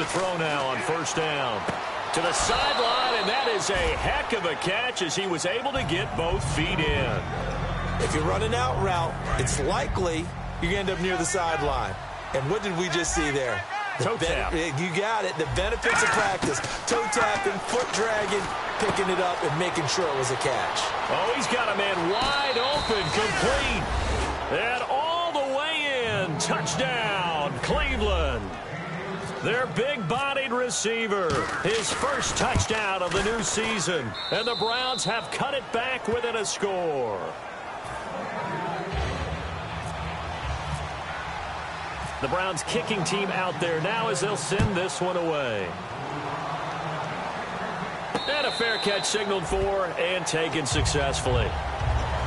to throw now on first down. To the sideline, and that is a heck of a catch as he was able to get both feet in. If you're running out route, it's likely you're going to end up near the sideline. And what did we just see there? Toe tap. You got it. The benefits of practice. Toe tapping, foot dragging, picking it up, and making sure it was a catch. Oh, he's got a man wide open, complete. And all the way in. Touchdown, Cleveland. Their big-bodied receiver. His first touchdown of the new season. And the Browns have cut it back within a score. The Browns kicking team out there now as they'll send this one away. And a fair catch signaled for and taken successfully.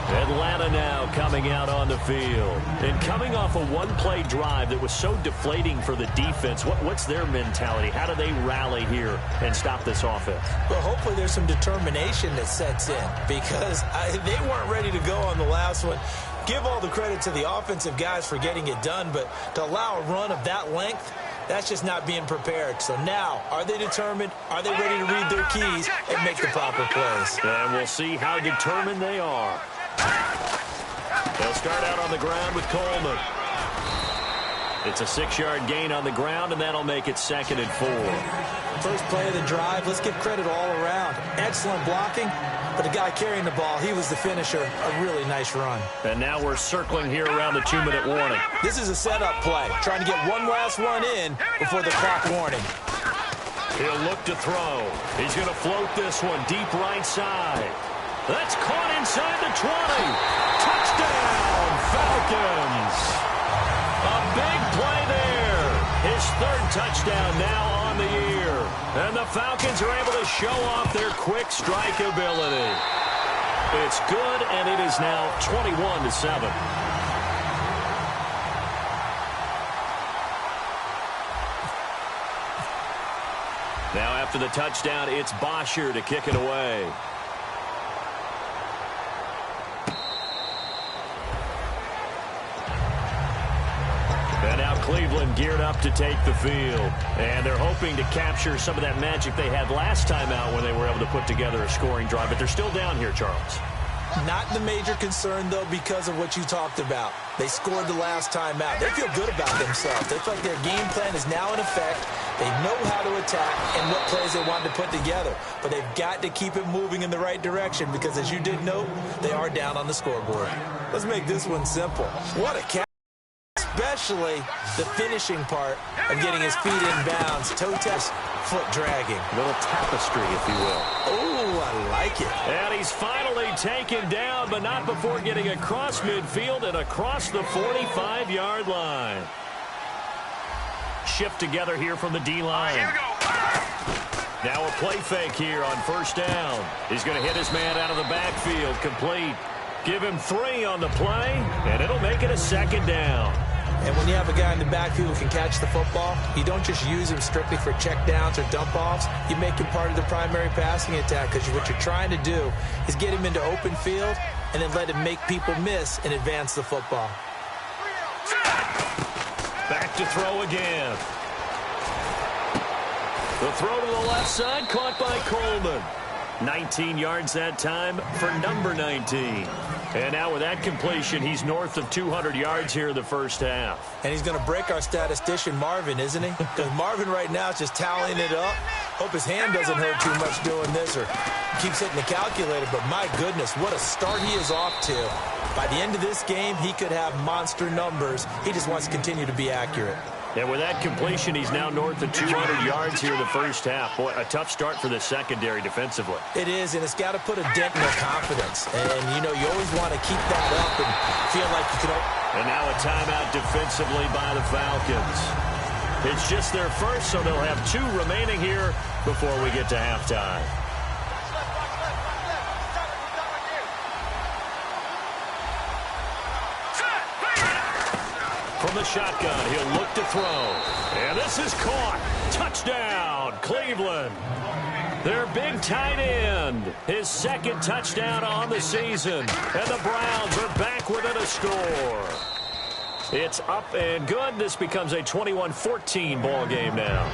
Atlanta now coming out on the field. And coming off a one-play drive that was so deflating for the defense, what's their mentality? How do they rally here and stop this offense? Well, hopefully there's some determination that sets in because they weren't ready to go on the last one. Give all the credit to the offensive guys for getting it done, but to allow a run of that length, that's just not being prepared. So now, are they determined? Are they ready to read their keys and make the proper plays? And we'll see how determined they are. They'll start out on the ground with Coleman. It's a 6-yard gain on the ground, and that'll make it 2nd and 4. First play of the drive, let's give credit all around. Excellent blocking, but the guy carrying the ball, he was the finisher. A really nice run. And now we're circling here around the 2-minute warning. This is a setup play, trying to get one last one in before the clock warning. He'll look to throw. He's going to float this one deep right side. That's caught inside the 20. Touchdown, Falcons. A big play there. His 3rd touchdown now on the year. And the Falcons are able to show off their quick strike ability. It's good, and it is now 21-7. Now after the touchdown, it's Bosher to kick it away. And now Cleveland geared up to take the field. And they're hoping to capture some of that magic they had last time out when they were able to put together a scoring drive. But they're still down here, Charles. Not the major concern, though, because of what you talked about. They scored the last time out. They feel good about themselves. They feel like their game plan is now in effect. They know how to attack and what plays they want to put together. But they've got to keep it moving in the right direction because, as you did note, they are down on the scoreboard. Let's make this one simple. What a catch. Especially the finishing part of getting his feet in bounds. Toe test, foot dragging. A little tapestry, if you will. Oh, I like it. And he's finally taken down, but not before getting across midfield and across the 45-yard line. Shift together here from the D-line. Now a play fake here on first down. He's going to hit his man out of the backfield, complete. Give him 3 on the play, and it'll make it a 2nd down. And when you have a guy in the backfield who can catch the football, you don't just use him strictly for checkdowns or dump-offs. You make him part of the primary passing attack because what you're trying to do is get him into open field and then let him make people miss and advance the football. Back to throw again. The throw to the left side, caught by Coleman. 19 yards that time for number 19. And now with that completion, he's north of 200 yards here in the first half. And he's going to break our statistician Marvin, isn't he? Because Marvin right now is just tallying it up. Hope his hand doesn't hurt too much doing this or keeps hitting the calculator. But my goodness, what a start he is off to. By the end of this game, he could have monster numbers. He just wants to continue to be accurate. And with that completion, he's now north of 200 yards here in the first half. Boy, a tough start for the secondary defensively. It is, and it's got to put a dent in their confidence. And, you know, you always want to keep that up and feel like you can... And now a timeout defensively by the Falcons. It's just their first, so they'll have 2 remaining here before we get to halftime. From the shotgun, he'll look to throw. And this is caught. Touchdown, Cleveland. Their big tight end. His 2nd touchdown on the season. And the Browns are back within a score. It's up and good. This becomes a 21-14 ball game now.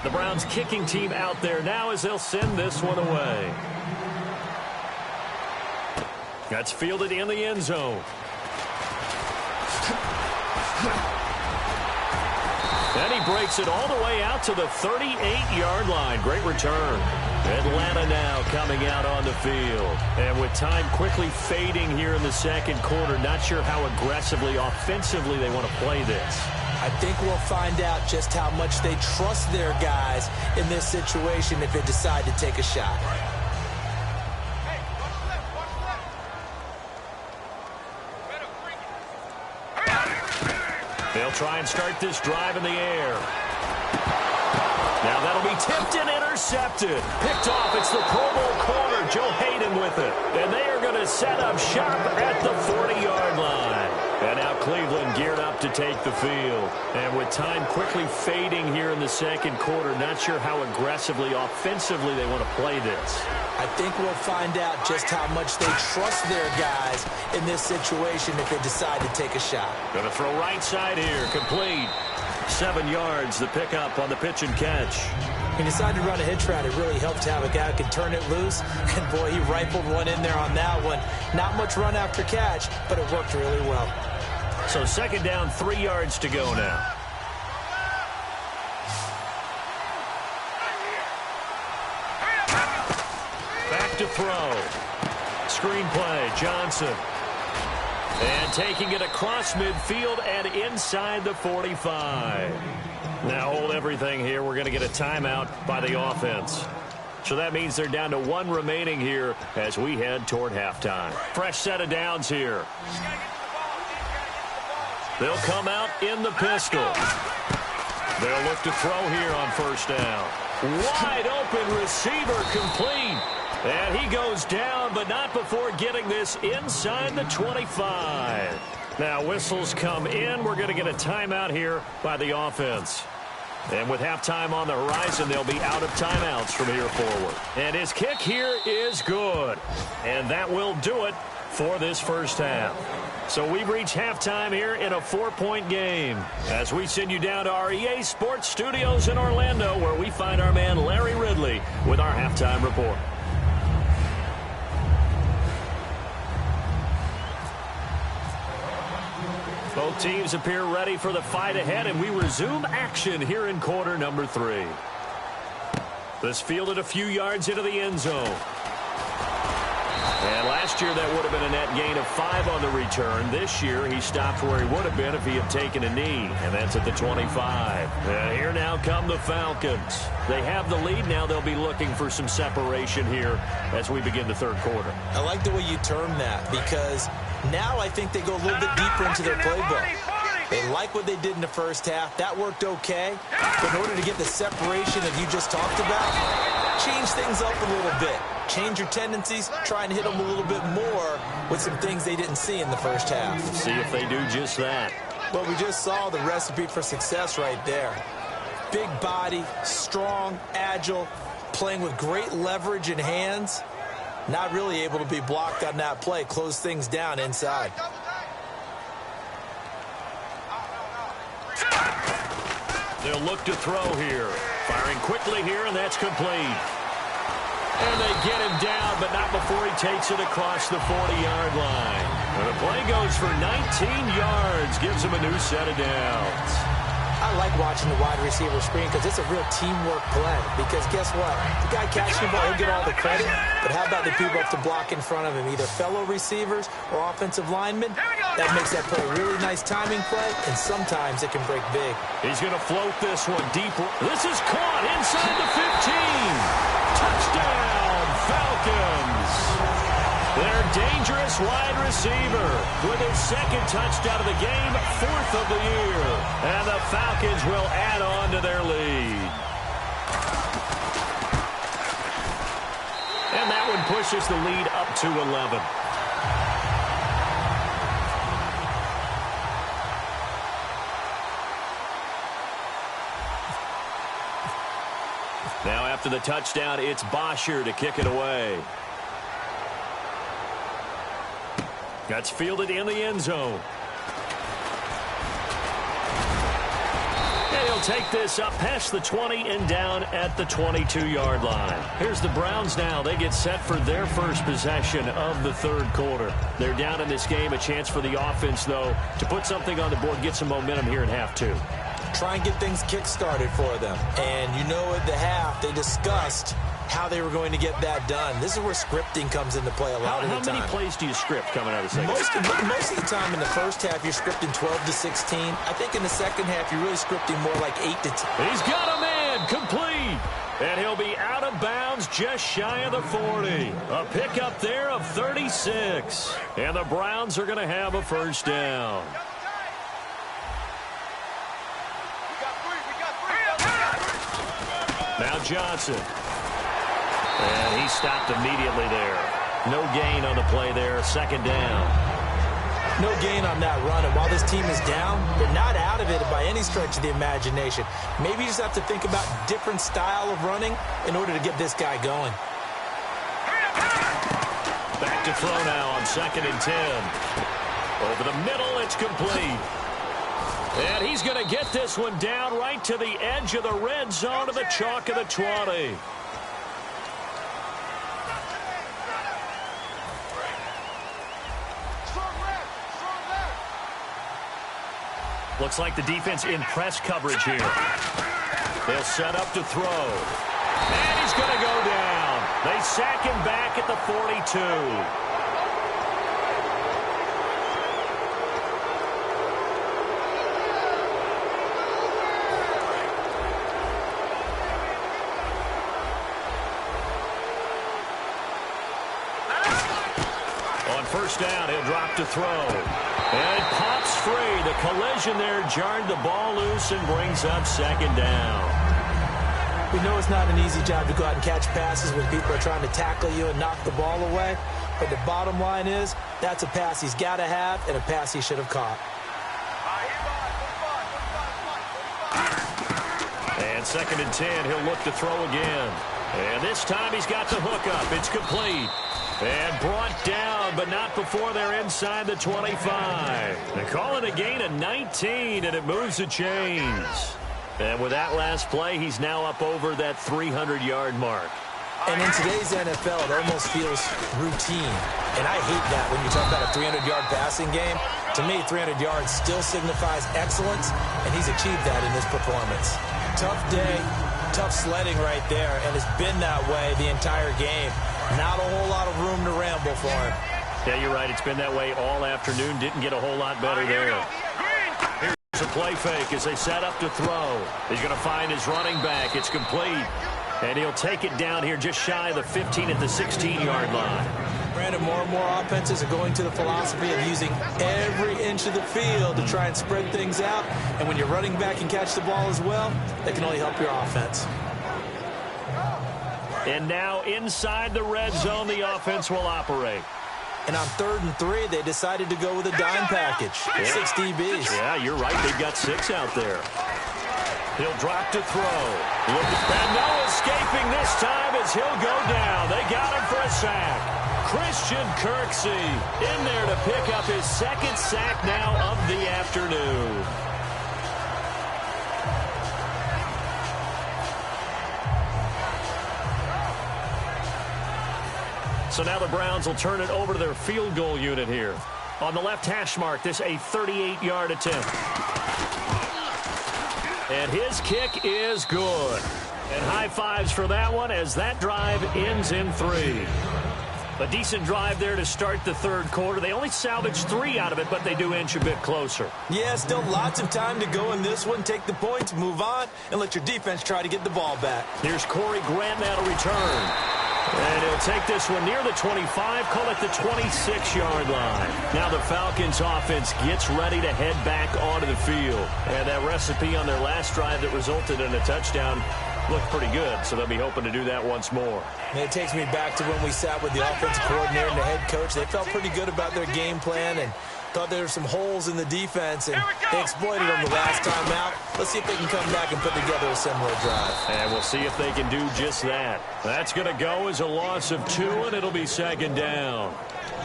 The Browns kicking team out there now as they'll send this one away. That's fielded in the end zone. And he breaks it all the way out to the 38-yard line. Great return. Atlanta now coming out on the field. And with time quickly fading here in the second quarter, not sure how aggressively, offensively they want to play this. I think we'll find out just how much they trust their guys in this situation if they decide to take a shot. They'll try and start this drive in the air. Now that'll be tipped and intercepted. Picked off. It's the Pro Bowl corner, Joe Hayden with it. And they are going to set up shop at the 40-yard line. And now Cleveland geared up to take the field. And with time quickly fading here in the second quarter, not sure how aggressively, offensively they want to play this. I think we'll find out just how much they trust their guys in this situation if they decide to take a shot. Going to throw right side here, complete. 7 yards, the pickup on the pitch and catch. He decided to run a hitch route. It really helped to have a guy who can turn it loose. And, boy, he rifled one in there on that one. Not much run after catch, but it worked really well. So second down, 3 yards to go now. Back to throw. Screenplay, Johnson. And taking it across midfield and inside the 45. Now hold everything here. We're going to get a timeout by the offense. So that means they're down to 1 remaining here as we head toward halftime. Fresh set of downs here. They'll come out in the pistol. They'll look to throw here on first down. Wide open receiver complete. And he goes down, but not before getting this inside the 25. Now whistles come in. We're going to get a timeout here by the offense. And with halftime on the horizon, they'll be out of timeouts from here forward. And his kick here is good. And that will do it for this first half. So we've reached halftime here in a 4-point game as we send you down to our EA Sports Studios in Orlando, where we find our man Larry Ridley with our halftime report. Both teams appear ready for the fight ahead, and we resume action here in quarter number 3. This fielded a few yards into the end zone. And last year that would have been a net gain of 5 on the return. This year he stopped where he would have been if he had taken a knee, and that's at the 25. And here now come the Falcons. They have the lead now. They'll be looking for some separation here as we begin the third quarter. I like the way you term that, because now I think they go a little bit deeper into their playbook. They like what they did in the first half. That worked okay. But in order to get the separation that you just talked about, change things up a little bit. Change your tendencies, try and hit them a little bit more with some things they didn't see in the first half. See if they do just that. Well, we just saw the recipe for success right there. Big body, strong, agile, playing with great leverage in hands. Not really able to be blocked on that play. Close things down inside. They'll look to throw here. Firing quickly here, and that's complete. And they get him down, but not before he takes it across the 40-yard line. And the play goes for 19 yards, gives him a new set of downs. I like watching the wide receiver screen because it's a real teamwork play. Because guess what? The guy catching the ball, he'll get all the credit. But how about the people up to block in front of him, either fellow receivers or offensive linemen? That makes that play a really nice timing play, and sometimes it can break big. He's going to float this one deep. This is caught inside the 15. Touchdown, Falcons. Their dangerous wide receiver with his second touchdown of the game, 4th of the year. And the Falcons will add on to their lead. And that one pushes the lead up to 11. Now after the touchdown, it's Bosher to kick it away. That's fielded in the end zone. And he'll take this up past the 20 and down at the 22-yard line. Here's the Browns now. They get set for their first possession of the third quarter. They're down in this game. A chance for the offense, though, to put something on the board, get some momentum here in half two. Try and get things kick-started for them. And you know at the half, they discussed how they were going to get that done. This is where scripting comes into play a lot of the time. How many plays do you script coming out of the second? Most of the time in the first half, you're scripting 12 to 16. I think in the second half, you're really scripting more like 8 to 10. He's got a man complete. And he'll be out of bounds just shy of the 40. A pickup there of 36. And the Browns are going to have a first down. Now Johnson. And he stopped immediately there. No gain on the play there. Second down. No gain on that run. And while this team is down, they're not out of it by any stretch of the imagination. Maybe you just have to think about different style of running in order to get this guy going. Back to throw now on 2nd and 10. Over the middle, it's complete. And he's going to get this one down right to the edge of the red zone to the chalk of the 20. Looks like the defense in press coverage here. They'll set up to throw. And he's going to go down. They sack him back at the 42. On first down, he'll drop to throw. And it pops free. The collision there jarred the ball loose and brings up second down. We know it's not an easy job to go out and catch passes when people are trying to tackle you and knock the ball away. But the bottom line is, that's a pass he's got to have and a pass he should have caught. And 2nd and 10, he'll look to throw again. And this time he's got the hook up. It's complete. And brought down, but not before they're inside the 25. They call it a gain of 19, and it moves the chains. And with that last play, he's now up over that 300-yard mark. And in today's NFL, it almost feels routine. And I hate that when you talk about a 300-yard passing game. To me, 300 yards still signifies excellence, and he's achieved that in this performance. Tough day, tough sledding right there, and it's been that way the entire game. Not a whole lot of room to ramble for him. Yeah, you're right. It's been that way all afternoon. Didn't get a whole lot better there. Here's a play fake as they set up to throw. He's going to find his running back. It's complete. And he'll take it down here just shy of the 15 at the 16-yard line. Brandon, more and more offenses are going to the philosophy of using every inch of the field to try and spread things out. And when you're running back and catch the ball as well, that can only help your offense. And now inside the red zone, the offense will operate. And on 3rd and 3, they decided to go with a dime package. Yeah. 6 DBs. Yeah, you're right. They've got 6 out there. He'll drop to throw. And no escaping this time as he'll go down. They got him for a sack. Christian Kirksey in there to pick up his 2nd sack now of the afternoon. So now the Browns will turn it over to their field goal unit here. On the left hash mark, this a 38-yard attempt. And his kick is good. And high fives for that one as that drive ends in 3. A decent drive there to start the third quarter. They only salvaged 3 out of it, but they do inch a bit closer. Yeah, still lots of time to go in this one. Take the points, move on, and let your defense try to get the ball back. Here's Corey Grant now to return. And he'll take this one near the 25, call it the 26-yard line. Now the Falcons offense gets ready to head back onto the field. And that recipe on their last drive that resulted in a touchdown looked pretty good, so they'll be hoping to do that once more. And it takes me back to when we sat with the offensive coordinator and the head coach. They felt pretty good about their game plan and thought there were some holes in the defense, and they exploited them the last time out. Let's see if they can come back and put together a similar drive. And we'll see if they can do just that. That's going to go as a loss of 2, and it'll be 2nd down.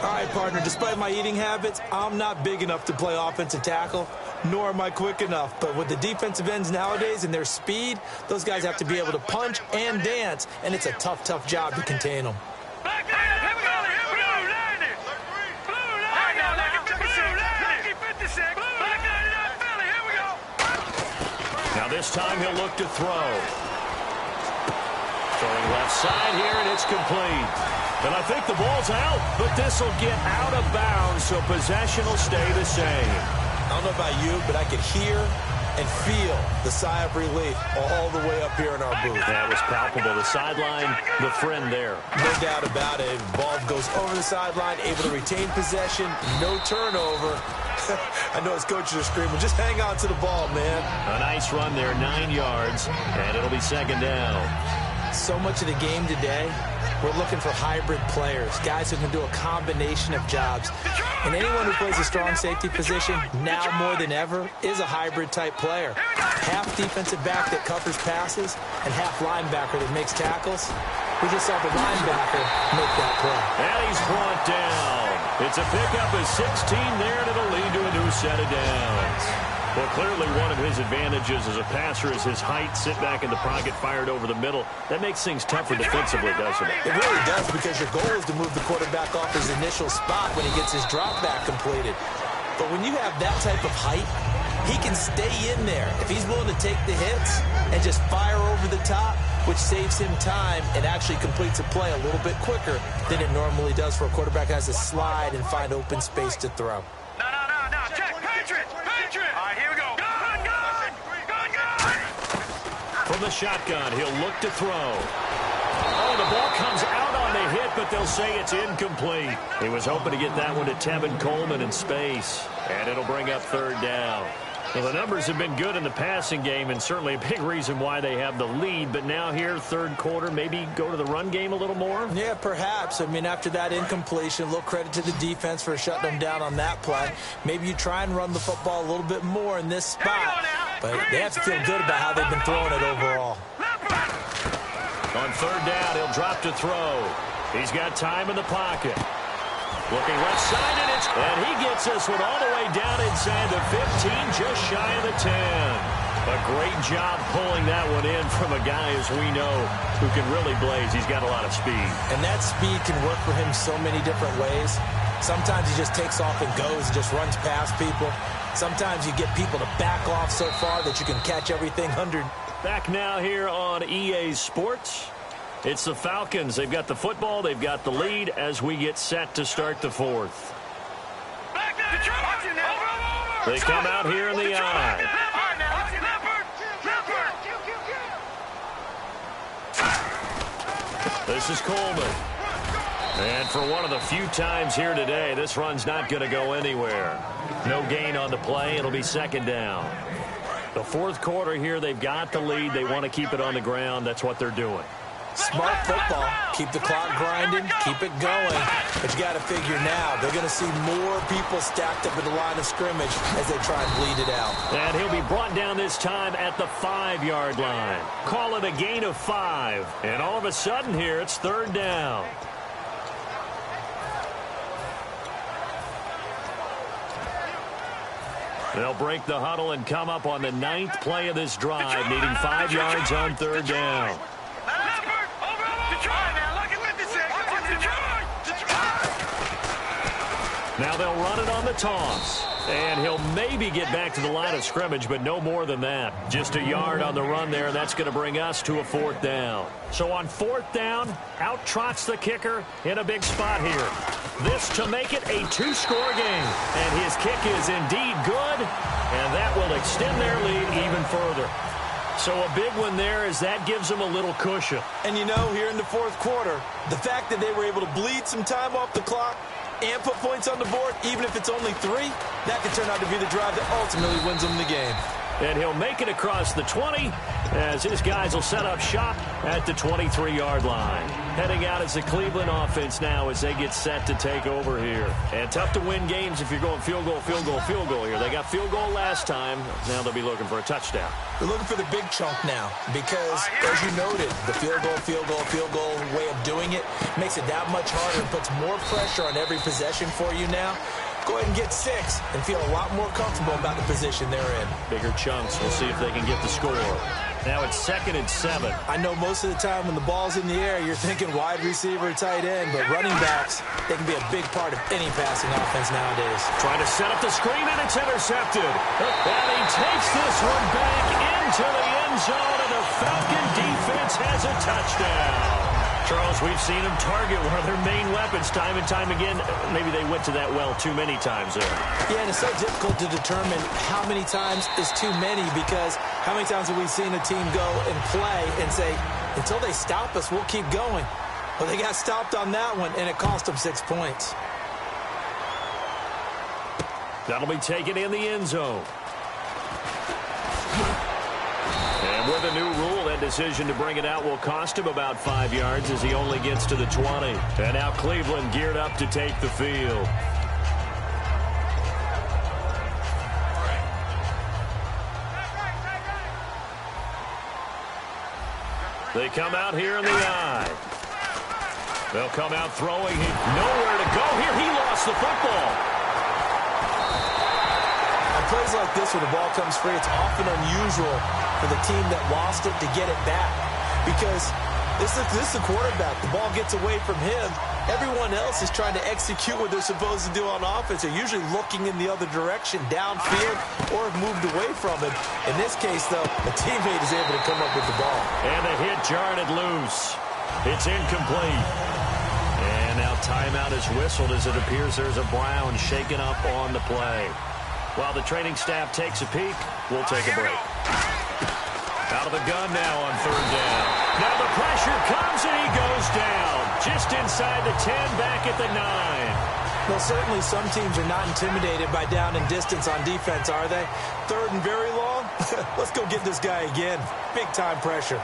All right, partner, despite my eating habits, I'm not big enough to play offensive tackle, nor am I quick enough. But with the defensive ends nowadays and their speed, those guys have to be able to punch and dance, and it's a tough, tough job to contain them. Now this time he'll look to throw. Throwing left side here, and it's complete. And I think the ball's out, but this will get out of bounds, so possession will stay the same. I don't know about you, but I could hear and feel the sigh of relief all the way up here in our booth. That was palpable. The sideline, the friend there. No doubt about it. Ball goes over the sideline, able to retain possession, no turnover. I know his coaches are screaming, just hang on to the ball, man. A nice run there, 9 yards, and it'll be second down. So much of the game today, we're looking for hybrid players, guys who can do a combination of jobs. And anyone who plays a strong safety position, now more than ever, is a hybrid-type player. Half defensive back that covers passes and half linebacker that makes tackles. We just saw the linebacker make that play. And he's brought down. It's a pickup of 16 there, and it'll lead to a new set of downs. Well, clearly one of his advantages as a passer is his height. Sit back in the pocket, fired over the middle. That makes things tougher defensively, doesn't it? It really does, because your goal is to move the quarterback off his initial spot when he gets his drop back completed. But when you have that type of height, he can stay in there if he's willing to take the hits and just fire over the top, which saves him time and actually completes a play a little bit quicker than it normally does for a quarterback who has to slide and find open space to throw. No. Check. Patriots. All right, here we go. Gun. From the shotgun, he'll look to throw. Oh, the ball comes out on the hit, but they'll say it's incomplete. He was hoping to get that one to Tevin Coleman in space, and it'll bring up third down. Well, the numbers have been good in the passing game, and certainly a big reason why they have the lead. But now here, third quarter, maybe go to the run game a little more? Yeah, perhaps. I mean, after that incompletion, a little credit to the defense for shutting them down on that play. Maybe you try and run the football a little bit more in this spot. But they have to feel good about how they've been throwing it overall. On third down, he'll drop to throw. He's got time in the pocket. Looking left side, and he gets this one all the way down inside the 15, just shy of the 10. A great job pulling that one in from a guy, as we know, who can really blaze. He's got a lot of speed. And that speed can work for him so many different ways. Sometimes he just takes off and goes and just runs past people. Sometimes you get people to back off so far that you can catch everything under. Back now here on EA Sports. It's the Falcons. They've got the football. They've got the lead as we get set to start the fourth. They come out here in the eye. This is Coleman. And for one of the few times here today, this run's not going to go anywhere. No gain on the play. It'll be second down. The fourth quarter here, they've got the lead. They want to keep it on the ground. That's what they're doing. Smart football. Keep the clock grinding. Keep it going. But you got to figure now, they're going to see more people stacked up at the line of scrimmage as they try and bleed it out. And he'll be brought down this time at the 5-yard line. Call it a gain of 5. And all of a sudden here, it's third down. They'll break the huddle and come up on the 9th play of this drive, needing 5 yards on third down. Now they'll run it on the toss. And he'll maybe get back to the line of scrimmage, but no more than that. Just a yard on the run there, and that's going to bring us to a fourth down. So on fourth down, out trots the kicker in a big spot here. This to make it a 2-score game. And his kick is indeed good, and that will extend their lead even further. So a big one there as that gives them a little cushion. And you know, here in the fourth quarter, the fact that they were able to bleed some time off the clock and put points on the board, even if it's only 3, that could turn out to be the drive that ultimately wins them the game. And he'll make it across the 20 as his guys will set up shop at the 23-yard line. Heading out as the Cleveland offense now as they get set to take over here. And tough to win games if you're going field goal, field goal, field goal here. They got field goal last time. Now they'll be looking for a touchdown. They're looking for the big chunk now because, as you noted, the field goal way of doing it makes it that much harder and puts more pressure on every possession for you now. Go ahead and get 6 and feel a lot more comfortable about the position they're in. Bigger chunks. We'll see if they can get the score. Now it's 2nd and 7. I know most of the time when the ball's in the air, you're thinking wide receiver, tight end, but running backs, they can be a big part of any passing offense nowadays. Trying to set up the screen, and it's intercepted. And he takes this one back into the end zone, and the Falcon defense has a touchdown. Charles, we've seen them target one of their main weapons time and time again. Maybe they went to that well too many times there. Yeah, and it's so difficult to determine how many times is too many because how many times have we seen a team go and play and say, until they stop us, we'll keep going. Well, they got stopped on that one, and it cost them 6 points. That'll be taken in the end zone. And with a new rule, that decision to bring it out will cost him about 5 yards as he only gets to the 20. And now Cleveland geared up to take the field. They come out here in the I. They'll come out throwing. Nowhere to go here. He lost the football. On plays like this, when the ball comes free, it's often unusual for the team that lost it to get it back because this is the quarterback. The ball gets away from him. Everyone else is trying to execute what they're supposed to do on offense. They're usually looking in the other direction, downfield, or have moved away from it. In this case, though, the teammate is able to come up with the ball. And the hit jarred it loose. It's incomplete. And now timeout is whistled as it appears there's a Brown shaken up on the play. While the training staff takes a peek, we'll take a break. Out of the gun now on 3rd down. Now the pressure comes and he goes down. Just inside the 10, back at the 9. Well, certainly some teams are not intimidated by down and distance on defense, are they? 3rd and very long? Let's go get this guy again. Big time pressure.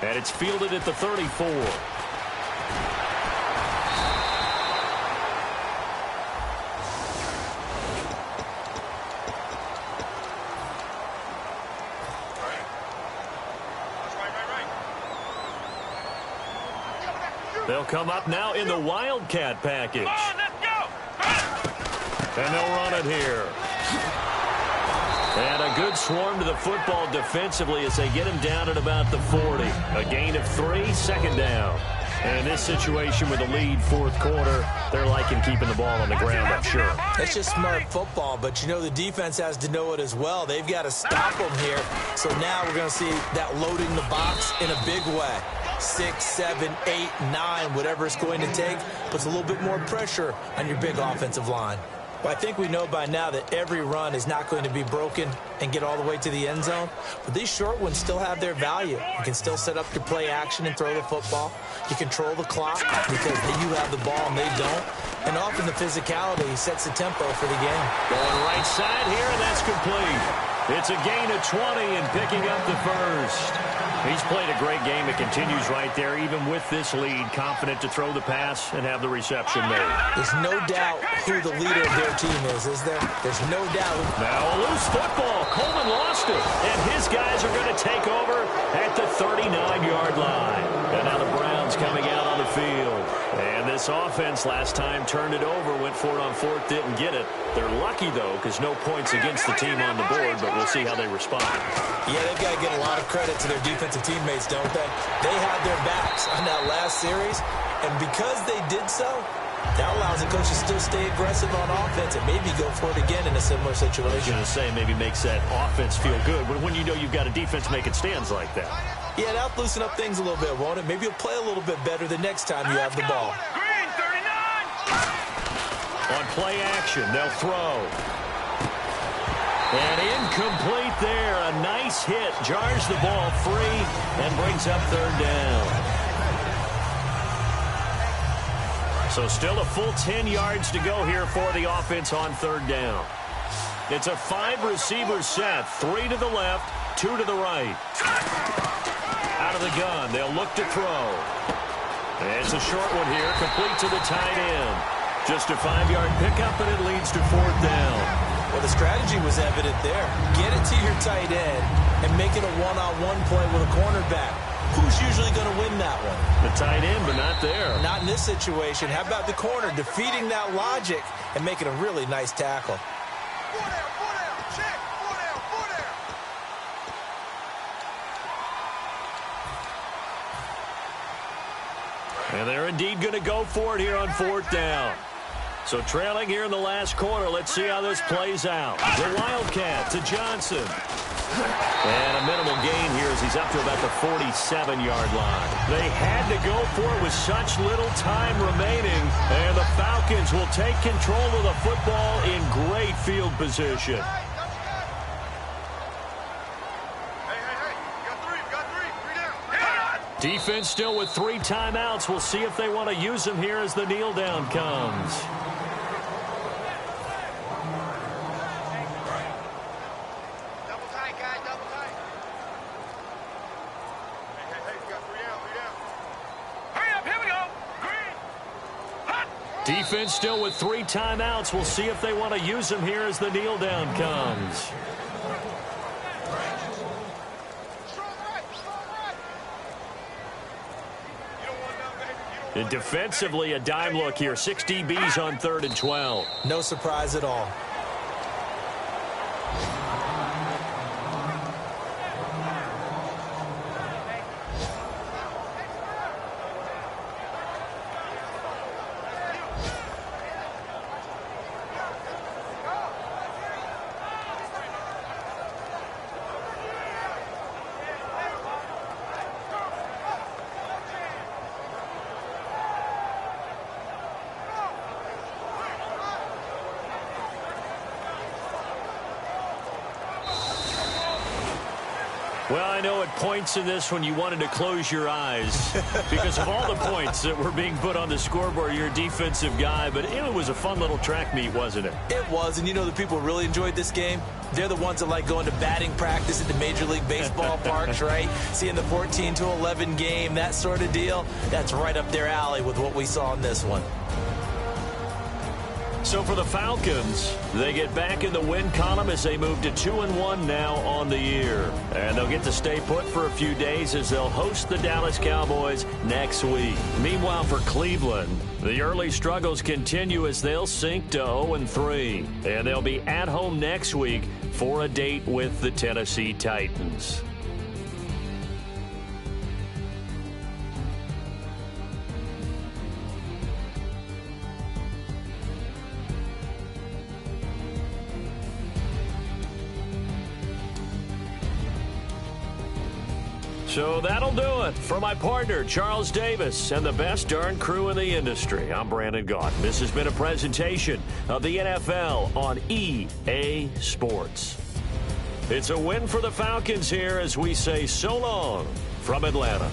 And it's fielded at the 34. They'll come up now in the Wildcat package. Come on, let's go. And they'll run it here. And a good swarm to the football defensively as they get him down at about the 40. A gain of 3, 2nd down. And in this situation with a lead 4th quarter, they're liking keeping the ball on the ground, I'm sure. It's just smart football, but you know the defense has to know it as well. They've got to stop them here. So now we're going to see that loading the box in a big way. 6, 7, 8, 9, whatever it's going to take, puts a little bit more pressure on your big offensive line. Well, I think we know by now that every run is not going to be broken and get all the way to the end zone. But these short ones still have their value. You can still set up your play action and throw the football. You control the clock because you have the ball and they don't. And often the physicality sets the tempo for the game. Going right side here, and that's complete. It's a gain of 20 and picking up the first. He's played a great game. It continues right there, even with this lead, confident to throw the pass and have the reception made. There's no doubt who the leader of their team is there? There's no doubt. Now a loose football. Coleman lost it, and his guys are going to take over at the 39-yard line. And now the Browns coming out on the field. And this offense last time turned it over, went for it on 4th, didn't get it. They're lucky, though, because no points against the team on the board, but we'll see how they respond. Yeah, they've got to get a lot of credit to their defensive teammates, don't they? They had their backs on that last series, and because they did so, that allows the coach to still stay aggressive on offense and maybe go for it again in a similar situation. I was going to say, maybe makes that offense feel good, but when you know you've got a defense making stands like that. Yeah, that'll loosen up things a little bit, won't it? Maybe you'll play a little bit better the next time you have the ball. Green, 39. On play action, they'll throw. And incomplete there. A nice hit. Jars the ball free and brings up 3rd down. So still a full 10 yards to go here for the offense on third down. It's a 5-receiver set, 3 to the left, 2 to the right. Out of the gun, they'll look to throw. It's a short one here, complete to the tight end. Just a 5-yard pickup, and it leads to fourth down. Well, the strategy was evident there. Get it to your tight end and make it a one-on-one play with a cornerback. Who's usually going to win that one? The tight end, but not there. Not in this situation. How about the corner defeating that logic and making a really nice tackle? And they're indeed going to go for it here on fourth down. So trailing here in the last quarter, let's see how this plays out. The Wildcat to Johnson. And a minimal gain here as he's up to about the 47-yard line. They had to go for it with such little time remaining. And the Falcons will take control of the football in great field position. Defense still with 3 timeouts. We'll see if they want to use them here as the kneel down comes. Double tight, guys, double tight. Hey, you got 3 down, 3 down. Hurry up, here we go. Green. Hot. Defense still with 3 timeouts. We'll see if they want to use them here as the kneel down comes. And defensively, a dime look here. 6 DBs on 3rd and 12. No surprise at all. Well, I know at points in this one you wanted to close your eyes because of all the points that were being put on the scoreboard. You're a defensive guy, but it was a fun little track meet, wasn't it? It was, and you know the people really enjoyed this game? They're the ones that like going to batting practice at the Major League Baseball parks, right? Seeing the 14-11 game, that sort of deal. That's right up their alley with what we saw in this one. So for the Falcons, they get back in the win column as they move to 2-1 now on the year. And they'll get to stay put for a few days as they'll host the Dallas Cowboys next week. Meanwhile, for Cleveland, the early struggles continue as they'll sink to 0-3. And they'll be at home next week for a date with the Tennessee Titans. So that'll do it. For my partner, Charles Davis, and the best darn crew in the industry, I'm Brandon Gaudin. This has been a presentation of the NFL on EA Sports. It's a win for the Falcons here as we say so long from Atlanta.